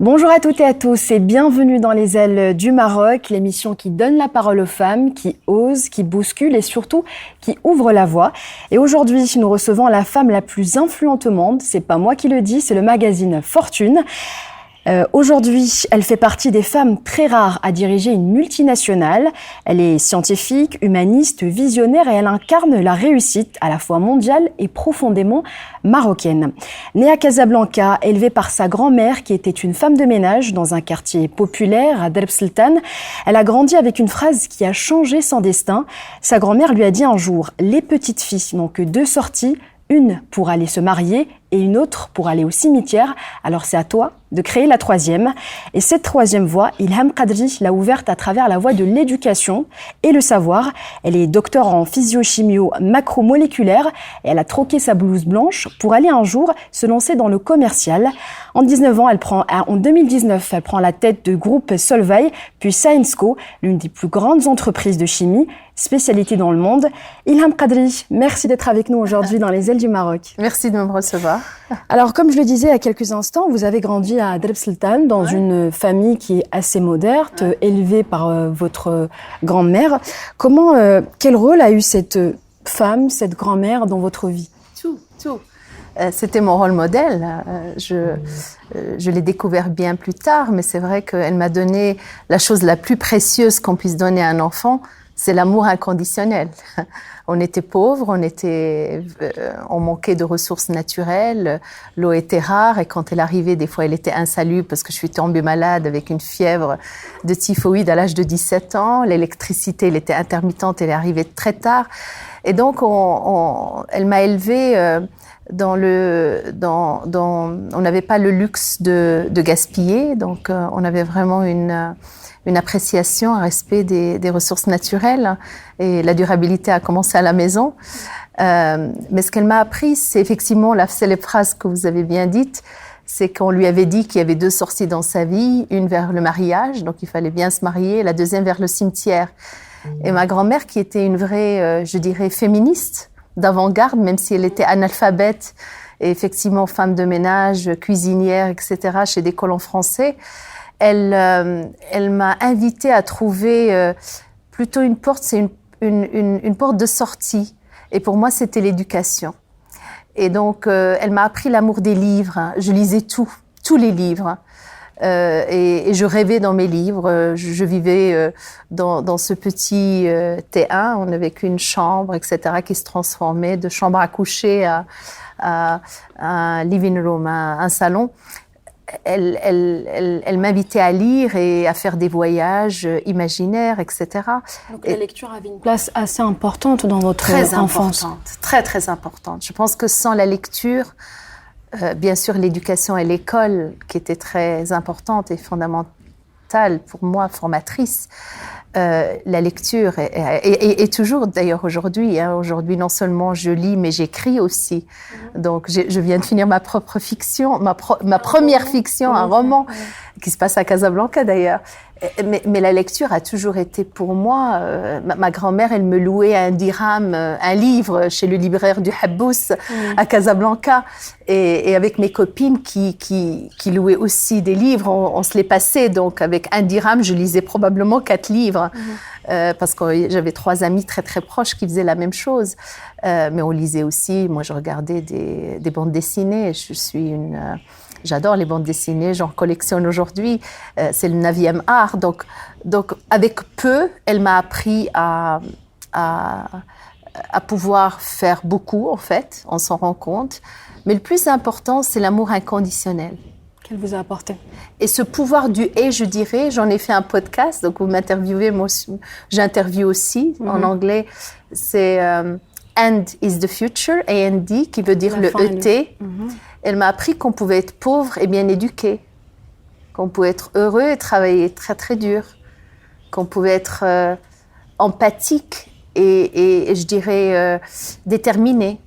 Bonjour à toutes et à tous et bienvenue dans Les Ailes du Maroc, l'émission qui donne la parole aux femmes, qui osent, qui bousculent et surtout qui ouvre la voie. Et aujourd'hui, nous recevons la femme la plus influente au monde. C'est pas moi qui le dis, c'est le magazine Fortune. Aujourd'hui, elle fait partie des femmes très rares à diriger une multinationale. Elle est scientifique, humaniste, visionnaire et elle incarne la réussite à la fois mondiale et profondément marocaine. Née à Casablanca, élevée par sa grand-mère qui était une femme de ménage dans un quartier populaire à Derb Sultan, elle a grandi avec une phrase qui a changé son destin. Sa grand-mère lui a dit un jour « Les petites filles n'ont que deux sorties, une pour aller se marier et une autre pour aller au cimetière. Alors c'est à toi de créer la troisième. » Et cette troisième voie, Ilham Kadri l'a ouverte à travers la voie de l'éducation et le savoir. Elle est docteur en physio-chimio macromoléculaire et elle a troqué sa blouse blanche pour aller un jour se lancer dans le commercial. En 2019, elle prend la tête de groupe Solvay, puis Syensqo, l'une des plus grandes entreprises de chimie, spécialité dans le monde. Ilham Kadri, merci d'être avec nous aujourd'hui dans les ailes du Maroc. Merci de me recevoir. Alors, comme je le disais il y a quelques instants, vous avez grandi à Derb Sultan, dans une famille qui est assez moderne, élevée par votre grand-mère. Quel rôle a eu cette femme, cette grand-mère dans votre vie ? Tout. C'était mon rôle modèle. Je l'ai découvert bien plus tard, mais c'est vrai qu'elle m'a donné la chose la plus précieuse qu'on puisse donner à un enfant, c'est l'amour inconditionnel. On était pauvres, on manquait de ressources naturelles, l'eau était rare et quand elle arrivait, des fois elle était insalubre parce que je suis tombée malade avec une fièvre de typhoïde à l'âge de 17 ans. L'électricité, elle était intermittente, elle est arrivée très tard. Et donc, elle m'a élevée on n'avait pas le luxe de gaspiller, donc on avait vraiment une appréciation, un respect des ressources naturelles et la durabilité a commencé à la maison. Mais ce qu'elle m'a appris, c'est effectivement la célèbre phrase que vous avez bien dite, c'est qu'on lui avait dit qu'il y avait deux sorties dans sa vie, une vers le mariage, donc il fallait bien se marier, la deuxième vers le cimetière. Et ma grand-mère, qui était une vraie, je dirais, féministe d'avant-garde, même si elle était analphabète et effectivement femme de ménage, cuisinière, etc., chez des colons français, elle m'a invitée à trouver plutôt une porte, c'est une porte de sortie. Et pour moi, c'était l'éducation. Et donc, elle m'a appris l'amour des livres. Je lisais tous les livres. Et je rêvais dans mes livres. Je vivais dans ce petit T1. On n'avait qu'une chambre, etc., qui se transformait de chambre à coucher à un living room, un salon. Elle m'invitait à lire et à faire des voyages imaginaires, etc. Donc la lecture avait une place assez importante dans votre enfance. Très, très importante. Je pense que sans la lecture, bien sûr, l'éducation et l'école, qui était très importante et fondamentale pour moi, formatrice, la lecture est toujours, d'ailleurs aujourd'hui, aujourd'hui non seulement je lis, mais j'écris aussi. Donc je viens de finir ma propre fiction, ma première fiction, un roman qui se passe à Casablanca d'ailleurs. Mais la lecture a toujours été pour moi, ma grand-mère, elle me louait un dirham, un livre chez le libraire du Habbous à Casablanca. Et avec mes copines qui louaient aussi des livres, on se les passait. Donc avec un dirham, je lisais probablement 4 livres. Parce que j'avais 3 amis très très proches qui faisaient la même chose. Mais on lisait aussi, moi je regardais des bandes dessinées. J'adore les bandes dessinées, j'en collectionne aujourd'hui. C'est le 9e art. Donc avec peu, elle m'a appris à pouvoir faire beaucoup, en fait, on s'en rend compte. Mais le plus important, c'est l'amour inconditionnel. Qu'elle vous a apporté. Et ce pouvoir du « et », je dirais, j'en ai fait un podcast, donc vous m'interviewez, moi j'interviewe aussi, en anglais, c'est And is the future, A-N-D, qui veut dire le E-T. Elle m'a appris qu'on pouvait être pauvre et bien éduqué, qu'on pouvait être heureux et travailler très très dur, qu'on pouvait être empathique et je dirais déterminé.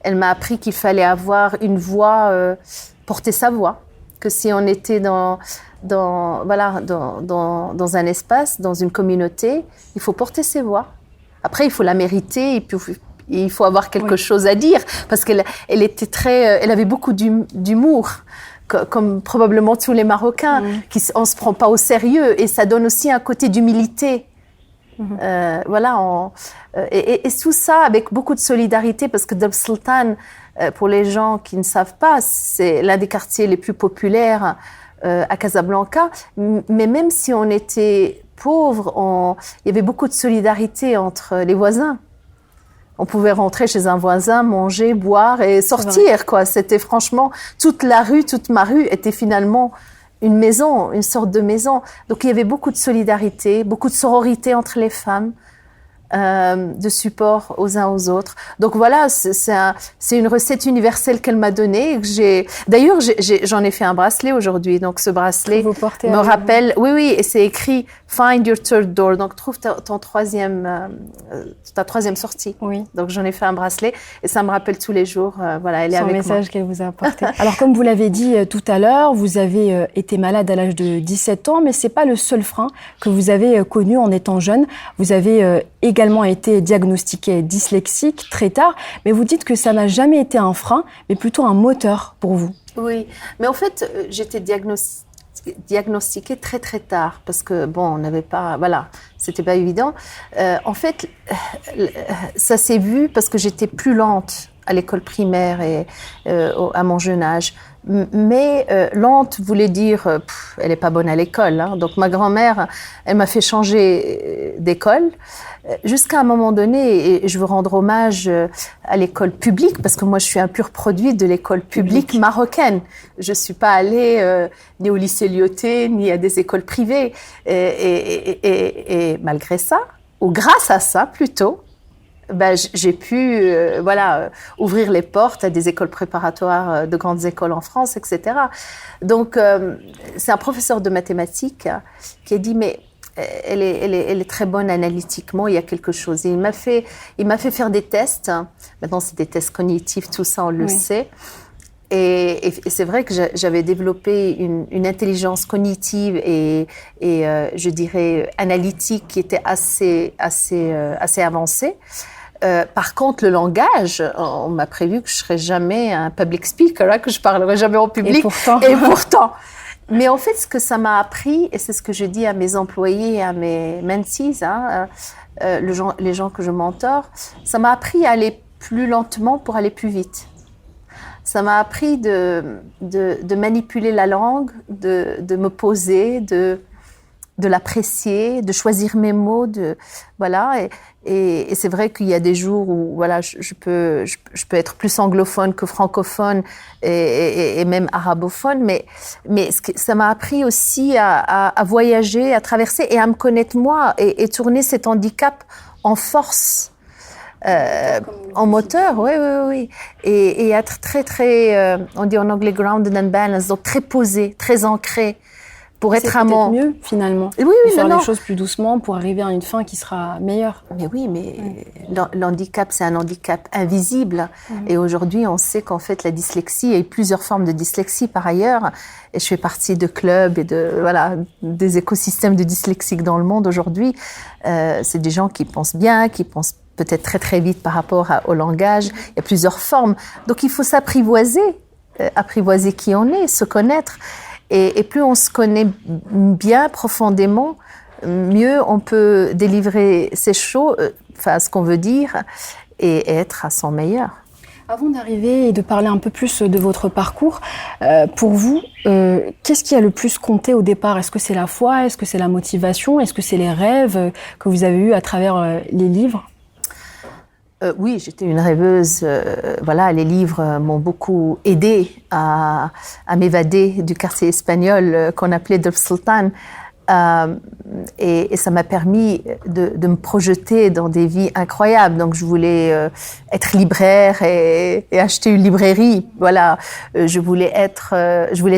Elle m'a appris qu'il fallait avoir une voix, porter sa voix, que si on était dans un espace, dans une communauté, il faut porter ses voix. Après, il faut la mériter et puis il faut avoir quelque chose à dire parce qu'elle était elle avait beaucoup d'humour. comme probablement tous les Marocains, on ne se prend pas au sérieux. Et ça donne aussi un côté d'humilité. Voilà, et tout ça avec beaucoup de solidarité, parce que Deb Sultan, pour les gens qui ne savent pas, c'est l'un des quartiers les plus populaires à Casablanca. Mais même si on était pauvre, il y avait beaucoup de solidarité entre les voisins. On pouvait rentrer chez un voisin, manger, boire et sortir, quoi. C'était franchement, toute la rue, toute ma rue était finalement une maison, une sorte de maison. Donc il y avait beaucoup de solidarité, beaucoup de sororité entre les femmes, de support aux uns aux autres. Donc voilà, c'est une recette universelle qu'elle m'a donnée. D'ailleurs, j'en ai fait un bracelet aujourd'hui. Donc ce bracelet me rappelle, oui, et c'est écrit Find your third door. Donc trouve ta troisième sortie. Oui. Donc j'en ai fait un bracelet et ça me rappelle tous les jours. Voilà, elle est avec moi. Son message qu'elle vous a apporté. Alors comme vous l'avez dit tout à l'heure, vous avez été malade à l'âge de 17 ans, mais c'est pas le seul frein que vous avez connu en étant jeune. Vous avez également été diagnostiqué dyslexique très tard, mais vous dites que ça n'a jamais été un frein, mais plutôt un moteur pour vous. Oui, mais en fait, j'étais diagnostiquée très très tard, parce que bon, on n'avait pas, voilà, c'était pas évident. En fait, ça s'est vu parce que j'étais plus lente à l'école primaire et à mon jeune âge. Mais lente voulait dire, elle n'est pas bonne à l'école. Hein. Donc ma grand-mère, elle m'a fait changer d'école jusqu'à un moment donné, et je veux rendre hommage à l'école publique, parce que moi je suis un pur produit de l'école publique marocaine. Je ne suis pas allée ni au lycée Lyautey, ni à des écoles privées. Et malgré ça, ou grâce à ça plutôt, j'ai pu ouvrir les portes à des écoles préparatoires de grandes écoles en France, etc. Donc, c'est un professeur de mathématiques qui a dit, mais elle est très bonne analytiquement, il y a quelque chose. Et il m'a fait faire des tests. Maintenant, c'est des tests cognitifs, tout ça, on le sait. Et c'est vrai que j'avais développé une intelligence cognitive et je dirais analytique qui était assez avancée. Par contre, le langage, on m'a prévu que je serais jamais un public speaker, hein, que je parlerais jamais en public. Et pourtant. Mais en fait, ce que ça m'a appris, et c'est ce que je dis à mes employés et à mes mentees, hein, les gens que je mentore, ça m'a appris à aller plus lentement pour aller plus vite. Ça m'a appris de manipuler la langue, de me poser, de l'apprécier, de choisir mes mots, voilà. Et c'est vrai qu'il y a des jours où voilà, je peux être plus anglophone que francophone et même arabophone, mais ça m'a appris aussi à voyager, à traverser et à me connaître moi et tourner cet handicap en force. En moteur, oui. Et être très, on dit en anglais grounded and balanced, donc très posé, très ancré. Pour être c'est peut-être mieux finalement. Oui, faire les choses plus doucement pour arriver à une fin qui sera meilleure. Mais oui, l'handicap, c'est un handicap invisible. Et aujourd'hui, on sait qu'en fait, la dyslexie, il y a plusieurs formes de dyslexie par ailleurs. Et je fais partie de clubs et des écosystèmes de dyslexiques dans le monde aujourd'hui. C'est des gens qui pensent bien, qui pensent peut-être très très vite par rapport au langage. Il y a plusieurs formes. Donc il faut s'apprivoiser, apprivoiser qui on est, se connaître. Et plus on se connaît bien, profondément, mieux on peut délivrer ce qu'on veut dire, et être à son meilleur. Avant d'arriver et de parler un peu plus de votre parcours, pour vous, qu'est-ce qui a le plus compté au départ ? Est-ce que c'est la foi ? Est-ce que c'est la motivation ? Est-ce que c'est les rêves que vous avez eus à travers les livres ? Oui, j'étais une rêveuse. Les livres m'ont beaucoup aidée à m'évader du quartier espagnol qu'on appelait Deb Sultan. Et ça m'a permis de me projeter dans des vies incroyables. Donc, je voulais être libraire et acheter une librairie. Voilà, je voulais être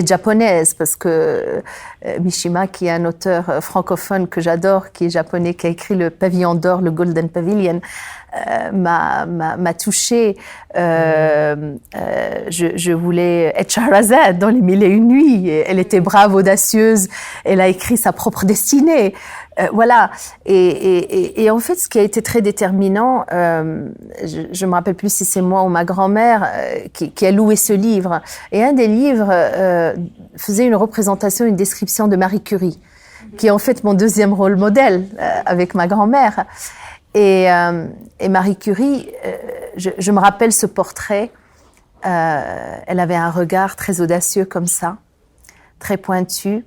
japonaise parce que Mishima, qui est un auteur francophone que j'adore, qui est japonais, qui a écrit le Pavillon d'or, le Golden Pavilion, m'a touchée. Je voulais être Shahrazad dans les Mille et une nuits. Elle était brave, audacieuse. Elle a écrit sa propre destinée. Voilà. Et en fait, ce qui a été très déterminant, je me rappelle plus si c'est moi ou ma grand-mère qui a loué ce livre. Et un des livres faisait une représentation, une description de Marie Curie, qui est en fait mon deuxième rôle modèle avec ma grand-mère. Et Marie Curie, je me rappelle ce portrait. Elle avait un regard très audacieux comme ça, très pointu.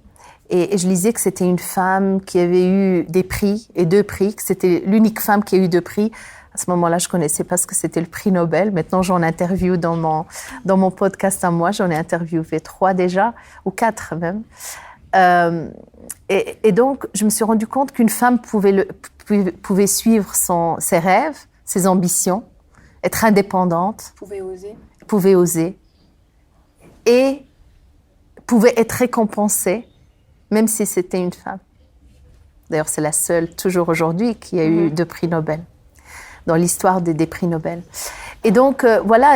Et je lisais que c'était une femme qui avait eu des prix, et 2 prix, que c'était l'unique femme qui a eu 2 prix. À ce moment-là, je connaissais pas ce que c'était le prix Nobel. Maintenant, j'en interviewe dans mon podcast à moi. J'en ai interviewé 3 déjà, ou 4 même. Et donc, je me suis rendu compte qu'une femme pouvait suivre ses rêves, ses ambitions, être indépendante. Pouvait oser. Et pouvait être récompensée, même si c'était une femme. D'ailleurs, c'est la seule, toujours aujourd'hui, qui a eu 2 prix Nobel, dans l'histoire des prix Nobel. Et donc, voilà,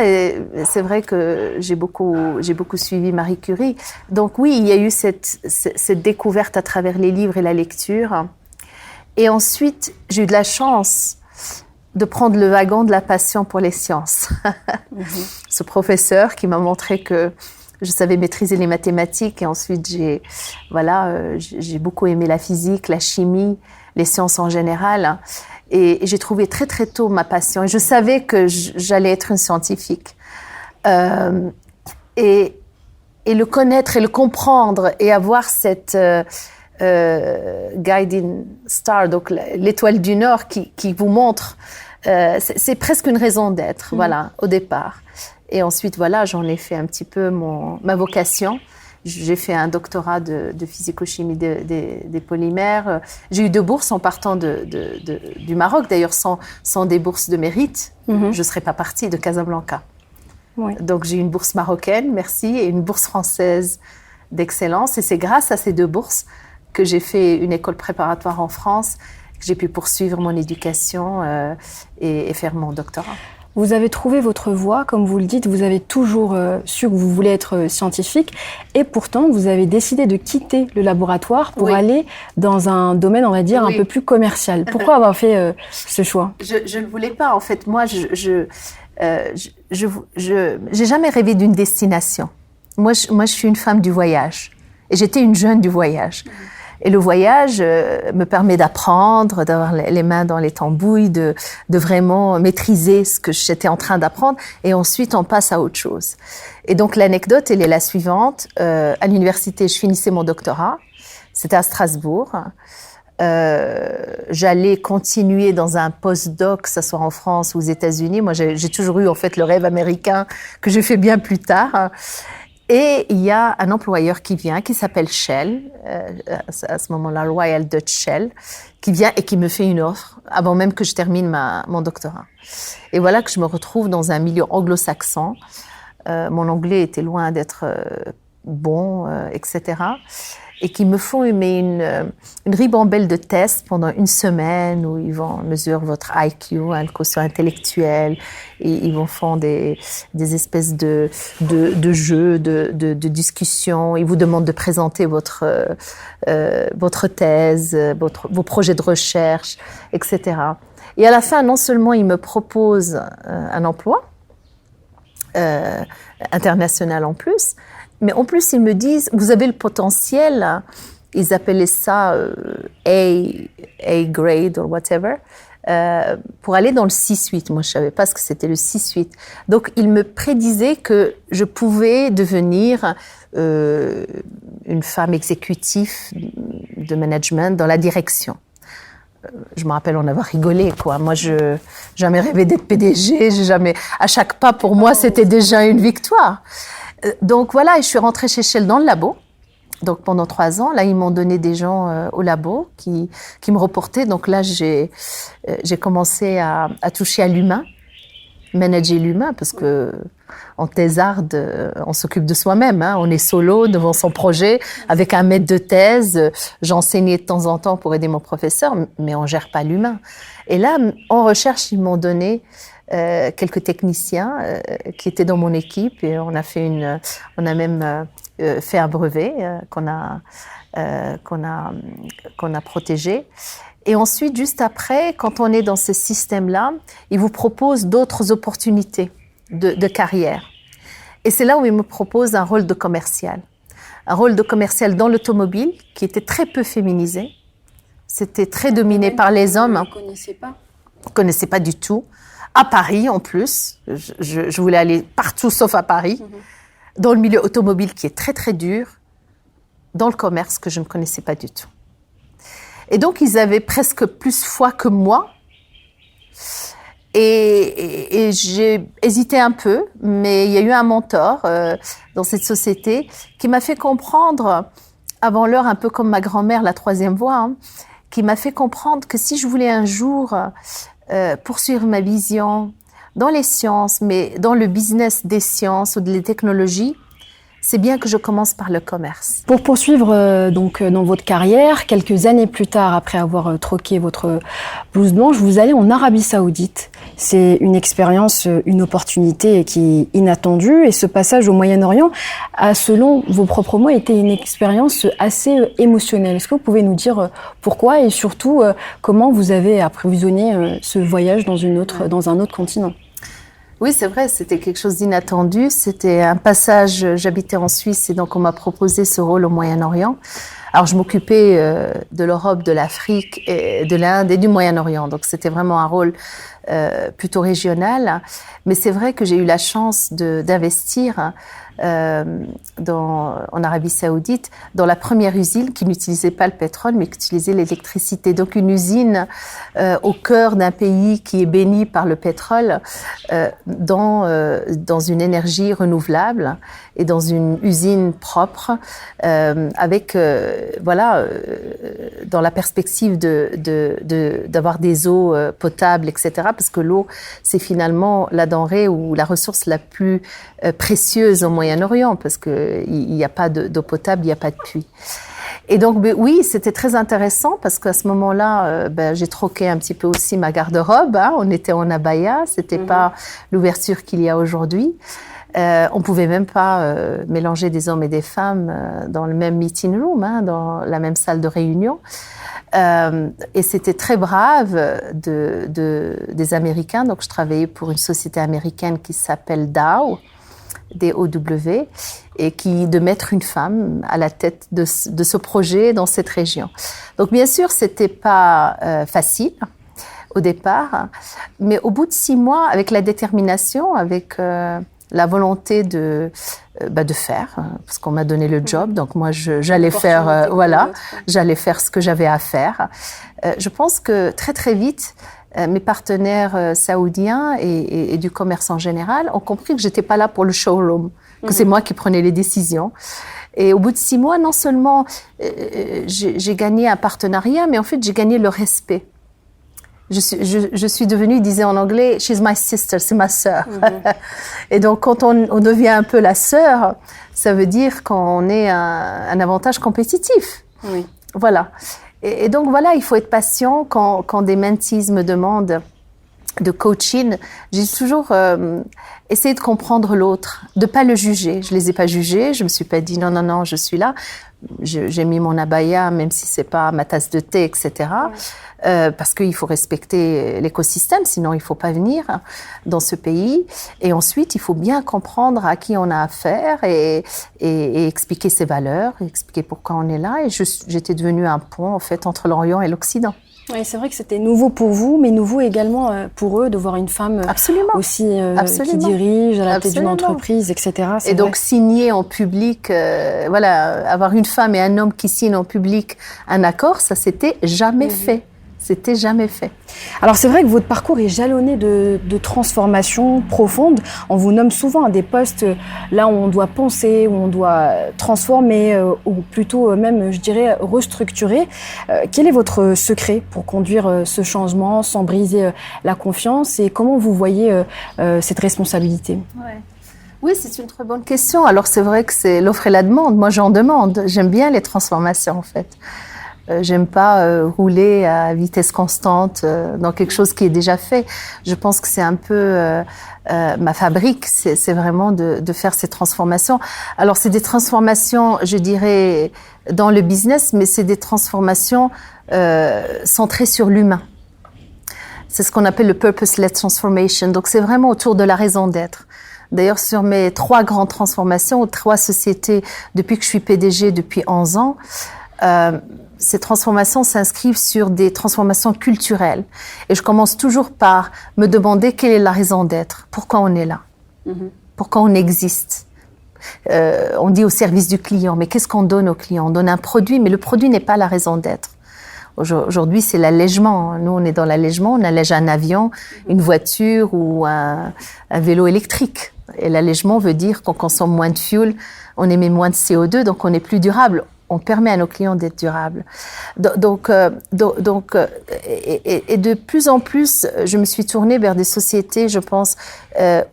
c'est vrai que j'ai beaucoup suivi Marie Curie. Donc oui, il y a eu cette découverte à travers les livres et la lecture. Et ensuite, j'ai eu de la chance de prendre le wagon de la passion pour les sciences. Ce professeur qui m'a montré que je savais maîtriser les mathématiques, et ensuite j'ai beaucoup aimé la physique, la chimie, les sciences en général, et j'ai trouvé très très tôt ma passion. Et je savais que j'allais être une scientifique. Et le connaître et le comprendre et avoir cette guiding star, donc l'étoile du Nord qui vous montre, c'est presque une raison d'être, voilà, au départ. Et ensuite, voilà, j'en ai fait un petit peu ma vocation. J'ai fait un doctorat de physico-chimie des polymères. J'ai eu 2 bourses en partant du Maroc. D'ailleurs, sans des bourses de mérite, je ne serais pas partie de Casablanca. Oui. Donc, j'ai eu une bourse marocaine, merci, et une bourse française d'excellence. Et c'est grâce à ces 2 bourses que j'ai fait une école préparatoire en France, que j'ai pu poursuivre mon éducation et faire mon doctorat. Vous avez trouvé votre voie, comme vous le dites, vous avez toujours su que vous voulez être scientifique, et pourtant vous avez décidé de quitter le laboratoire pour aller dans un domaine, on va dire, un peu plus commercial. Pourquoi avoir fait ce choix ? Je ne voulais pas, en fait. Moi, j'ai jamais rêvé d'une destination. Moi, je suis une femme du voyage, et j'étais une jeune du voyage. Et le voyage me permet d'apprendre, d'avoir les mains dans les tambouilles, de vraiment maîtriser ce que j'étais en train d'apprendre. Et ensuite, on passe à autre chose. Et donc, l'anecdote, elle est la suivante. À l'université, je finissais mon doctorat. C'était à Strasbourg. J'allais continuer dans un postdoc, que ce soit en France ou aux États-Unis. Moi, j'ai toujours eu, en fait, le rêve américain que j'ai fait bien plus tard. Et il y a un employeur qui vient, qui s'appelle Shell, à ce moment-là, Royal Dutch Shell, qui vient et qui me fait une offre avant même que je termine mon doctorat. Et voilà que je me retrouve dans un milieu anglo-saxon. Mon anglais était loin d'être bon, etc. Et qui me font une ribambelle de tests pendant 1 semaine où ils vont mesurer votre IQ, le quotient intellectuel, et ils vont faire des espèces de jeux, de discussions. Ils vous demandent de présenter votre thèse, vos projets de recherche, etc. Et à la fin, non seulement ils me proposent un emploi international en plus, mais en plus, ils me disent, vous avez le potentiel, ils appelaient ça A grade or whatever, pour aller dans le C-suite. Moi, je ne savais pas ce que c'était le C-suite. Donc, ils me prédisaient que je pouvais devenir une femme exécutive de management dans la direction. Je me rappelle en avoir rigolé, quoi. Moi, je jamais rêvé d'être PDG, à chaque pas, pour moi, c'était déjà une victoire. Donc voilà, et je suis rentrée chez Shell dans le labo. Donc pendant 3 ans, là, ils m'ont donné des gens au labo qui me reportaient. Donc là, j'ai commencé à toucher à l'humain, manager l'humain, parce que en thésarde, on s'occupe de soi-même. Hein. On est solo devant son projet, avec un maître de thèse. J'enseignais de temps en temps pour aider mon professeur, mais on gère pas l'humain. Et là, en recherche, ils m'ont donné quelques techniciens qui étaient dans mon équipe et on a même fait un brevet qu'on a protégé. Et ensuite, juste après, quand on est dans ce système-là, ils vous proposent d'autres opportunités de carrière. Et c'est là où ils me proposent un rôle de commercial. Un rôle de commercial dans l'automobile qui était très peu féminisé. C'était très dominé par les hommes. Vous ne connaissez pas? Je ne connaissais pas du tout. À Paris, en plus. Je voulais aller partout sauf à Paris. Dans le milieu automobile qui est très, très dur. Dans le commerce que je ne connaissais pas du tout. Et donc, ils avaient presque plus foi que moi. Et j'ai hésité un peu, mais il y a eu un mentor dans cette société qui m'a fait comprendre, avant l'heure, un peu comme ma grand-mère, la troisième voie, qui m'a fait comprendre que si je voulais un jour poursuivre ma vision dans les sciences, mais dans le business des sciences ou des technologies, c'est bien que je commence par le commerce. Pour poursuivre donc dans votre carrière, quelques années plus tard, après avoir troqué votre blouse blanche, vous allez en Arabie Saoudite. C'est une expérience, une opportunité qui est inattendue. Et ce passage au Moyen-Orient a, selon vos propres mots, été une expérience assez émotionnelle. Est-ce que vous pouvez nous dire pourquoi et surtout comment vous avez approvisionné ce voyage dans un autre continent ? Oui, c'est vrai, c'était quelque chose d'inattendu. C'était un passage, j'habitais en Suisse et donc on m'a proposé ce rôle au Moyen-Orient. Alors je m'occupais de l'Europe, de l'Afrique, et de l'Inde et du Moyen-Orient. Donc c'était vraiment un rôle plutôt régional. Mais c'est vrai que j'ai eu la chance d'investir en Arabie Saoudite dans la première usine qui n'utilisait pas le pétrole mais qui utilisait l'électricité. Donc une usine au cœur d'un pays qui est béni par le pétrole dans une énergie renouvelable et dans une usine propre avec dans la perspective d'avoir des eaux potables, etc. Parce que l'eau, c'est finalement la denrée ou la ressource la plus précieuse au Moyen-Orient, parce qu'il n'y a pas d'eau potable, il n'y a pas de puits. Et donc, oui, c'était très intéressant parce qu'à ce moment-là, j'ai troqué un petit peu aussi ma garde-robe. On était en abaya, c'était pas l'ouverture qu'il y a aujourd'hui. On pouvait même pas mélanger des hommes et des femmes dans le même meeting room, dans la même salle de réunion. Et c'était très brave des Américains. Donc, je travaillais pour une société américaine qui s'appelle Dow, DOW, et de mettre une femme à la tête de ce projet dans cette région. Donc, bien sûr, c'était pas facile au départ, mais au bout de 6 mois, avec la détermination, avec la volonté de faire, parce qu'on m'a donné le job, donc moi j'allais faire, j'allais faire ce que j'avais à faire. Je pense que très très vite, mes partenaires saoudiens et du commerce en général ont compris que j'étais pas là pour le showroom, que c'est moi qui prenais les décisions. Et au bout de 6 mois, non seulement j'ai gagné un partenariat, mais en fait j'ai gagné le respect. Je suis devenue, il disait en anglais, she's my sister, c'est ma sœur. Et donc, quand on devient un peu la sœur, ça veut dire qu'on est un avantage compétitif. Oui. Voilà. Et donc, voilà, il faut être patient quand des mentees me demandent de coaching. J'ai toujours essayé de comprendre l'autre, de pas le juger. Je les ai pas jugés, je me suis pas dit non, je suis là. J'ai mis mon abaya, même si c'est pas ma tasse de thé, etc. Parce qu'il faut respecter l'écosystème, sinon il faut pas venir dans ce pays. Et ensuite, il faut bien comprendre à qui on a affaire et expliquer ses valeurs, expliquer pourquoi on est là. Et j'étais devenue un pont, en fait, entre l'Orient et l'Occident. Oui, c'est vrai que c'était nouveau pour vous, mais nouveau également pour eux de voir une femme aussi qui dirige à la tête d'une entreprise, etc. Et donc signer en public, avoir une femme et un homme qui signent en public un accord, ça s'était jamais fait. C'était jamais fait. Alors c'est vrai que votre parcours est jalonné de transformations profondes. On vous nomme souvent à des postes là où on doit penser, où on doit transformer, ou plutôt même, je dirais, restructurer. Quel est votre secret pour conduire ce changement sans briser la confiance et comment vous voyez cette responsabilité ? Oui, c'est une très bonne question. Alors c'est vrai que c'est l'offre et la demande. Moi, j'en demande. J'aime bien les transformations, en fait. J'aime pas rouler à vitesse constante dans quelque chose qui est déjà fait. Je pense que c'est un peu ma fabrique, c'est vraiment de faire ces transformations. Alors c'est des transformations, je dirais, dans le business, mais c'est des transformations centrées sur l'humain. C'est ce qu'on appelle le purpose-led transformation. Donc c'est vraiment autour de la raison d'être. D'ailleurs, sur mes 3 grandes transformations, 3 sociétés depuis que je suis PDG depuis 11 ans, ces transformations s'inscrivent sur des transformations culturelles. Et je commence toujours par me demander quelle est la raison d'être, pourquoi on est là, pourquoi on existe. On dit au service du client, mais qu'est-ce qu'on donne au client? On donne un produit, mais le produit n'est pas la raison d'être. Aujourd'hui, c'est l'allègement. Nous, on est dans l'allègement. On allège un avion, une voiture ou un vélo électrique. Et l'allègement veut dire qu'on consomme moins de fuel, on émet moins de CO2, donc on est plus durable. On permet à nos clients d'être durables. Donc, de plus en plus, je me suis tournée vers des sociétés, je pense,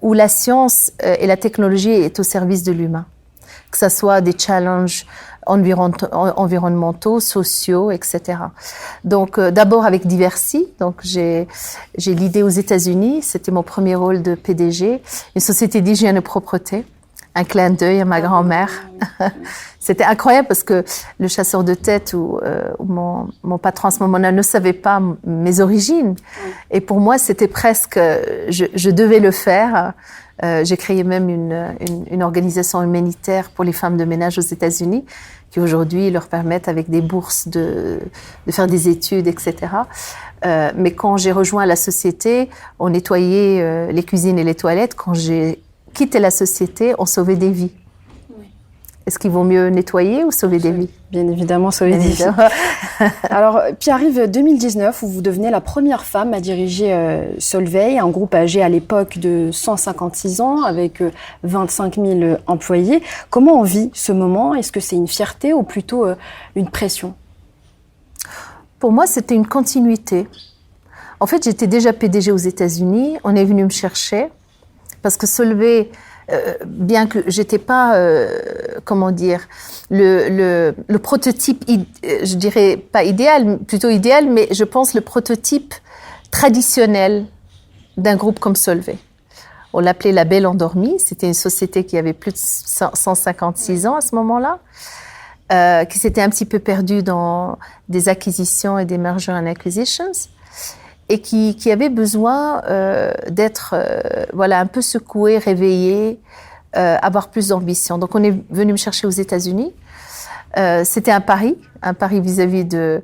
où la science et la technologie est au service de l'humain. Que ça soit des challenges environnementaux, sociaux, etc. Donc, d'abord avec Diversi. Donc, j'ai l'idée aux États-Unis. C'était mon premier rôle de PDG. Une société d'hygiène et propreté. Un clin d'œil à ma grand-mère. C'était incroyable parce que le chasseur de tête ou mon patron à ce moment-là ne savait pas mes origines. Et pour moi, c'était presque, je devais le faire. J'ai créé même une organisation humanitaire pour les femmes de ménage aux États-Unis qui aujourd'hui leur permettent avec des bourses de faire des études, etc. Mais quand j'ai rejoint la société, on nettoyait les cuisines et les toilettes. Quand j'ai quitté la société, on sauvait des vies. Oui. Est-ce qu'il vaut mieux nettoyer ou sauver des vies? Bien évidemment, sauver des vies. Alors, puis arrive 2019 où vous devenez la première femme à diriger Solvay, un groupe âgé à l'époque de 156 ans avec 25 000 employés. Comment on vit ce moment? Est-ce que c'est une fierté ou plutôt une pression? Pour moi, c'était une continuité. En fait, j'étais déjà PDG aux États-Unis. On est venu me chercher. Parce que Solvay, bien que j'étais pas, comment dire, le prototype, je dirais pas idéal, plutôt idéal, mais je pense le prototype traditionnel d'un groupe comme Solvay. On l'appelait la Belle Endormie. C'était une société qui avait plus de 156 ans à ce moment-là, qui s'était un petit peu perdue dans des acquisitions et des mergers and acquisitions. Et qui avait besoin d'être voilà, un peu secoué, réveillé, avoir plus d'ambition. Donc, on est venu me chercher aux États-Unis. C'était un pari vis-à-vis de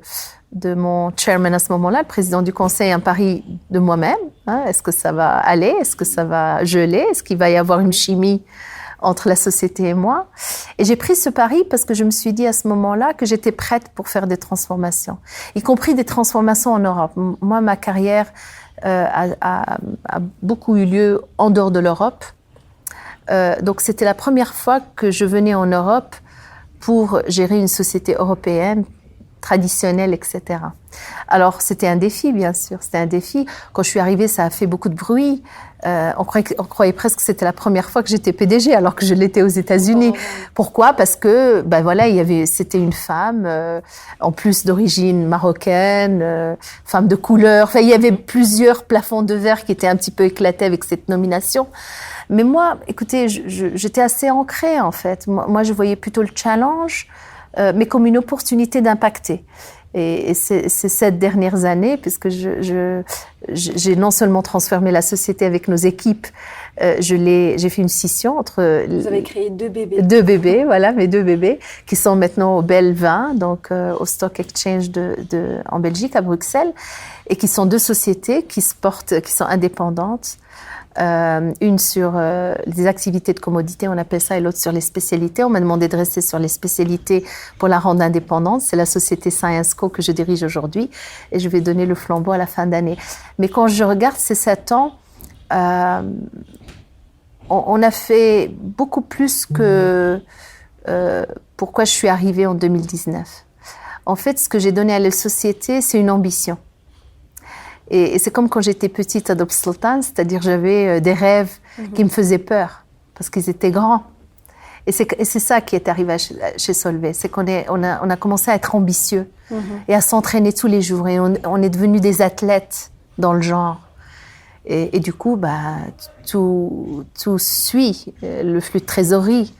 mon chairman à ce moment-là, le président du conseil, un pari de moi-même. Hein. Est-ce que ça va aller? Est-ce que ça va geler? Est-ce qu'il va y avoir une chimie entre la société et moi? Et j'ai pris ce pari parce que je me suis dit à ce moment-là que j'étais prête pour faire des transformations, y compris des transformations en Europe. Moi, ma carrière a beaucoup eu lieu en dehors de l'Europe. Donc, c'était la première fois que je venais en Europe pour gérer une société européenne traditionnelle, etc. Alors, c'était un défi, bien sûr. C'était un défi. Quand je suis arrivée, ça a fait beaucoup de bruit. On croyait presque que c'était la première fois que j'étais PDG, alors que je l'étais aux États-Unis. Pourquoi? Parce que, voilà, c'était une femme, en plus d'origine marocaine, femme de couleur. Enfin, il y avait plusieurs plafonds de verre qui étaient un petit peu éclatés avec cette nomination. Mais moi, écoutez, j'étais assez ancrée, en fait. Moi, je voyais plutôt le challenge, mais comme une opportunité d'impacter. Et ces 7 dernières années, puisque j'ai non seulement transformé la société avec nos équipes, j'ai fait une scission entre... Vous avez créé 2 bébés. 2 bébés, voilà, mes 2 bébés, qui sont maintenant au Bel 20, donc au Stock Exchange en Belgique, à Bruxelles, et qui sont 2 sociétés qui sont indépendantes. Une sur les activités de commodité, on appelle ça, et l'autre sur les spécialités. On m'a demandé de rester sur les spécialités pour la rendre indépendante. C'est la société Syensqo que je dirige aujourd'hui et je vais donner le flambeau à la fin d'année. Mais quand je regarde ces 7 ans, on a fait beaucoup plus que pourquoi je suis arrivée en 2019. En fait, ce que j'ai donné à la société, c'est une ambition. Et c'est comme quand j'étais petite à Dobseltan, c'est-à-dire j'avais des rêves qui me faisaient peur parce qu'ils étaient grands. Et c'est ça qui est arrivé chez Solvay, c'est qu'on a commencé à être ambitieux et à s'entraîner tous les jours. Et on est devenus des athlètes dans le genre. Et du coup, tout suit, le flux de trésorerie,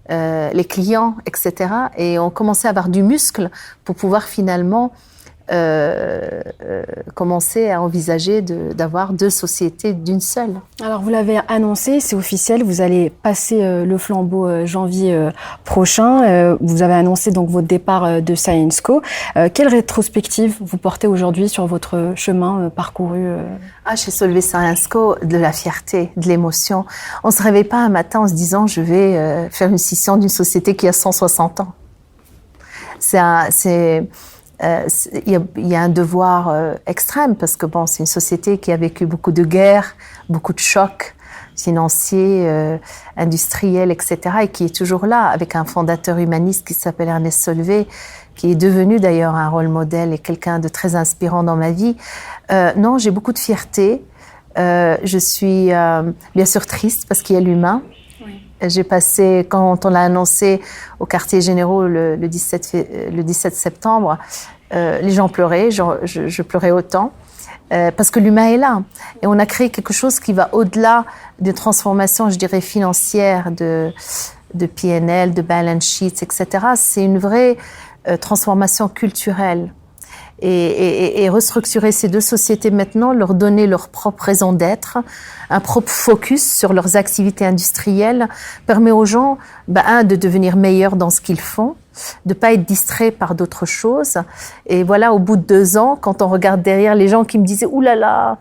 les clients, etc. Et on commençait à avoir du muscle pour pouvoir finalement commencer à envisager d'avoir 2 sociétés d'une seule. Alors vous l'avez annoncé, c'est officiel, vous allez passer le flambeau janvier prochain. Vous avez annoncé donc votre départ de Syensqo. Quelle rétrospective vous portez aujourd'hui sur votre chemin parcouru Chez Solvay Syensqo, de la fierté, de l'émotion. On ne se réveille pas un matin en se disant je vais faire une scission d'une société qui a 160 ans. Il y a un devoir extrême parce que c'est une société qui a vécu beaucoup de guerres, beaucoup de chocs financiers, industriels, etc. et qui est toujours là avec un fondateur humaniste qui s'appelle Ernest Solvay, qui est devenu d'ailleurs un rôle modèle et quelqu'un de très inspirant dans ma vie. Non, j'ai beaucoup de fierté. Je suis bien sûr triste parce qu'il y a l'humain. J'ai passé, quand on l'a annoncé au quartier généraux le 17 septembre, les gens pleuraient, je pleurais autant, parce que l'humain est là. Et on a créé quelque chose qui va au-delà d'une transformation, je dirais, financière, de P&L, de balance sheets, etc. C'est une vraie transformation culturelle. Et restructurer ces 2 sociétés maintenant, leur donner leur propre raison d'être, un propre focus sur leurs activités industrielles, permet aux gens, de devenir meilleurs dans ce qu'ils font, de pas être distraits par d'autres choses. Et voilà, au bout de 2 ans, quand on regarde derrière, les gens qui me disaient « Ouh là là,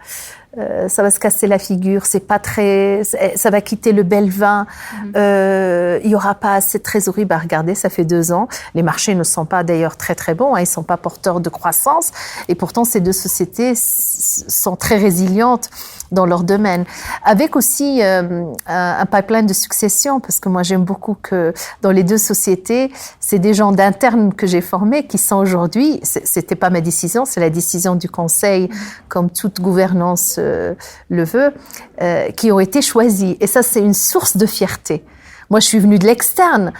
ça va se casser la figure, ça va quitter le bel vin, il y aura pas assez de trésorerie. » Regardez, ça fait 2 ans. Les marchés ne sont pas d'ailleurs très très bons, ils sont pas porteurs de croissance. Et pourtant, ces 2 sociétés sont très résilientes dans leur domaine. Avec aussi un pipeline de succession, parce que moi j'aime beaucoup que dans les 2 sociétés, c'est des gens d'internes que j'ai formés qui sont aujourd'hui, c'était pas ma décision, c'est la décision du conseil, comme toute gouvernance le veut, qui ont été choisis. Et ça, c'est une source de fierté. Moi, je suis venue de l'externe.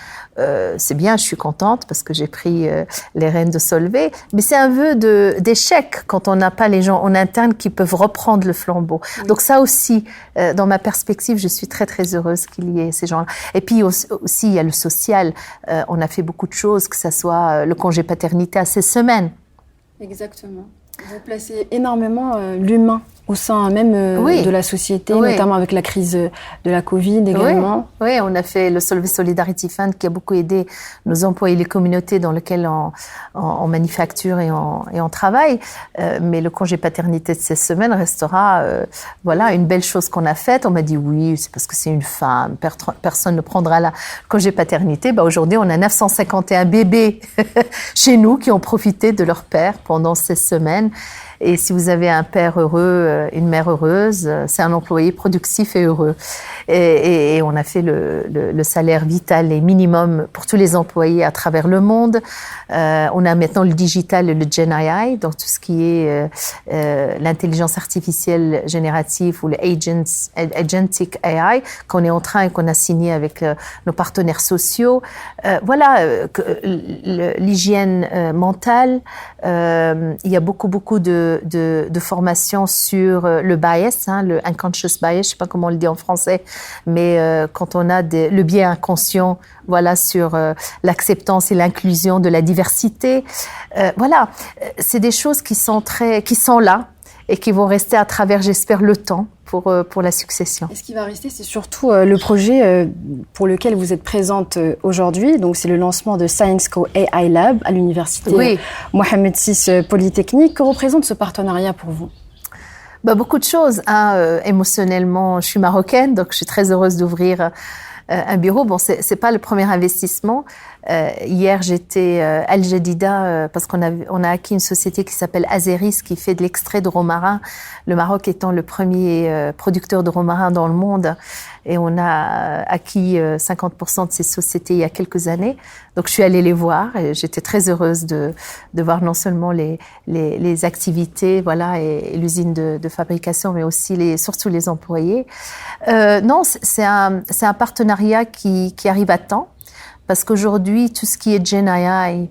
C'est bien, je suis contente parce que j'ai pris les rênes de Solvay, mais c'est un vœu d'échec quand on n'a pas les gens en interne qui peuvent reprendre le flambeau. Oui. Donc ça aussi, dans ma perspective, je suis très très heureuse qu'il y ait ces gens-là. Et puis aussi, il y a le social. On a fait beaucoup de choses, que ça soit le congé paternité à 16 semaines. Exactement. Vous placez énormément l'humain au sein même de la société, notamment avec la crise de la Covid également. Oui, on a fait le Solvay Solidarity Fund qui a beaucoup aidé nos employés, les communautés dans lesquelles on manufacture et on travaille. Mais le congé paternité de 16 semaines restera une belle chose qu'on a faite. On m'a dit oui, c'est parce que c'est une femme, personne ne prendra le congé paternité. Aujourd'hui, on a 951 bébés chez nous qui ont profité de leur père pendant 16 semaines. Et si vous avez un père heureux, une mère heureuse, c'est un employé productif et heureux. Et on a fait le salaire vital et minimum pour tous les employés à travers le monde. On a maintenant le digital et le Gen AI, donc tout ce qui est l'intelligence artificielle générative ou le agentic AI, qu'on est en train et qu'on a signé avec nos partenaires sociaux. L'hygiène mentale. Il y a beaucoup de formations sur le bias, le unconscious bias, je ne sais pas comment on le dit en français, mais quand on a le biais inconscient, sur l'acceptance et l'inclusion de la diversité. C'est des choses qui sont là et qui vont rester à travers, j'espère, le temps pour la succession. Et ce qui va rester, c'est surtout le projet pour lequel vous êtes présente aujourd'hui. Donc, c'est le lancement de Syensqo AI Lab à l'université Mohamed VI Polytechnique. Que représente ce partenariat pour vous ? Beaucoup de choses. Émotionnellement, je suis marocaine, donc je suis très heureuse d'ouvrir un bureau. C'est pas le premier investissement. Hier, j'étais à Al Jadida parce qu'on a acquis une société qui s'appelle Azeris qui fait de l'extrait de romarin. Le Maroc étant le premier producteur de romarin dans le monde. Et on a acquis 50% de ces sociétés il y a quelques années. Donc, je suis allée les voir et j'étais très heureuse de voir non seulement les activités, et l'usine de fabrication, mais aussi surtout les employés. Non, c'est un partenariat partenariat qui arrive à temps, parce qu'aujourd'hui, tout ce qui est Gen AI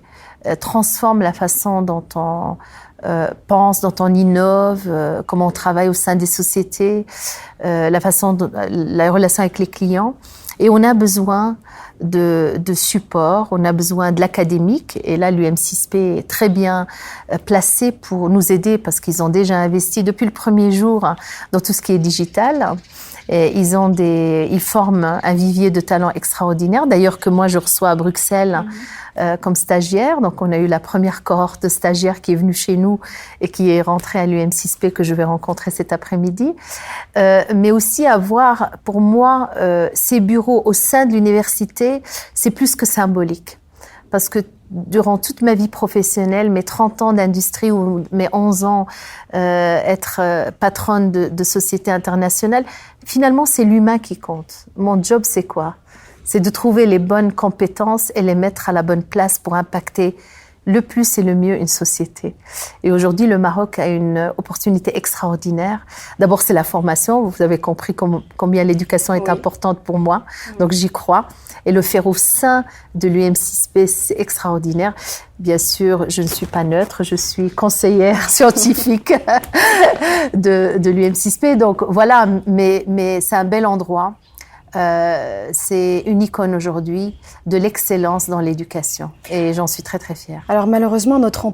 transforme la façon dont on pense, dont on innove, comment on travaille au sein des sociétés, la relation avec les clients. Et on a besoin de support, on a besoin de l'académique. Et là, l'UM6P est très bien placé pour nous aider parce qu'ils ont déjà investi depuis le premier jour dans tout ce qui est digital. Et ils forment un vivier de talents extraordinaires. D'ailleurs, que moi, je reçois à Bruxelles comme stagiaire. Donc, on a eu la première cohorte de stagiaires qui est venue chez nous et qui est rentrée à l'UM6P que je vais rencontrer cet après-midi. Mais aussi avoir, pour moi, ces bureaux au sein de l'université, c'est plus que symbolique. Parce que durant toute ma vie professionnelle, mes 30 ans d'industrie ou mes 11 ans être patronne de sociétés internationales, finalement, c'est l'humain qui compte. Mon job, c'est quoi? C'est de trouver les bonnes compétences et les mettre à la bonne place pour impacter le plus et le mieux une société. Et aujourd'hui, le Maroc a une opportunité extraordinaire. D'abord, c'est la formation. Vous avez compris combien l'éducation est importante pour moi. Donc, j'y crois. Et le faire au sein de l'UM6P, c'est extraordinaire. Bien sûr, je ne suis pas neutre. Je suis conseillère scientifique de l'UM6P. Donc, voilà. Mais c'est un bel endroit. C'est une icône aujourd'hui de l'excellence dans l'éducation et j'en suis très très fière. Alors malheureusement notre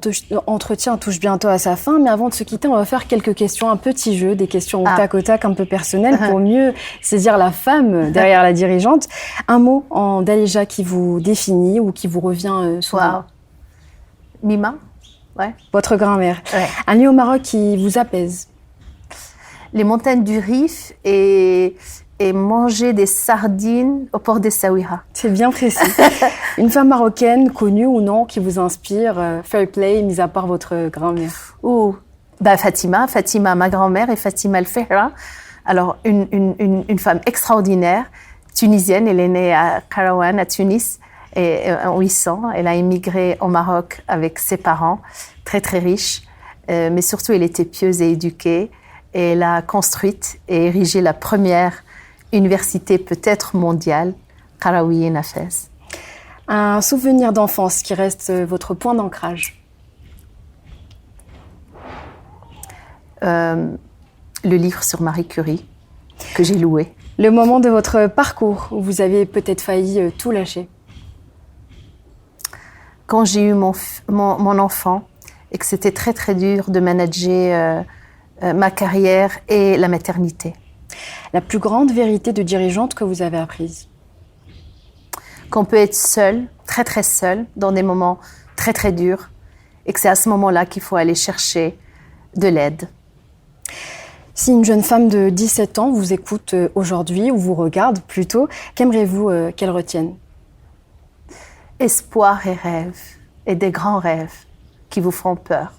entretien touche bientôt à sa fin, mais avant de se quitter on va faire quelques questions, un petit jeu, des questions au tac au tac un peu personnelles pour mieux saisir la femme derrière la dirigeante. Un mot en Dalija qui vous définit ou qui vous revient souvent. Wow. Mima, ouais. Votre grand-mère. Ouais. Un lieu au Maroc qui vous apaise. Les montagnes du Rif et manger des sardines au port d'Essaouira. C'est bien précis. Une femme marocaine, connue ou non, qui vous inspire, fair play, mis à part votre grand-mère. Fatima, ma grand-mère, et Fatima El-Fehra. Alors, une femme extraordinaire, tunisienne. Elle est née à Karawan, à Tunis, et en 800. Elle a immigré au Maroc avec ses parents, très très riches. Mais surtout, elle était pieuse et éduquée. Et elle a construite et érigé la première université peut-être mondiale, Karawiye Nafez. Un souvenir d'enfance qui reste votre point d'ancrage. Le livre sur Marie Curie, que j'ai loué. Le moment de votre parcours où vous avez peut-être failli tout lâcher. Quand j'ai eu mon enfant et que c'était très très dur de manager ma carrière et la maternité. La plus grande vérité de dirigeante que vous avez apprise? Qu'on peut être seul, très très seul, dans des moments très très durs, et que c'est à ce moment-là qu'il faut aller chercher de l'aide. Si une jeune femme de 17 ans vous écoute aujourd'hui, ou vous regarde plutôt, qu'aimeriez-vous qu'elle retienne? Espoir et rêve, et des grands rêves qui vous feront peur.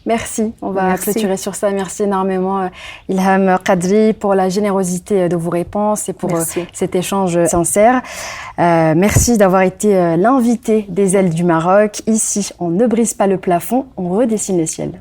Merci, on va clôturer sur ça. Merci énormément Ilham Kadri pour la générosité de vos réponses et pour cet échange sincère. Merci d'avoir été l'invité des Ailes du Maroc. Ici, on ne brise pas le plafond, on redessine le ciel.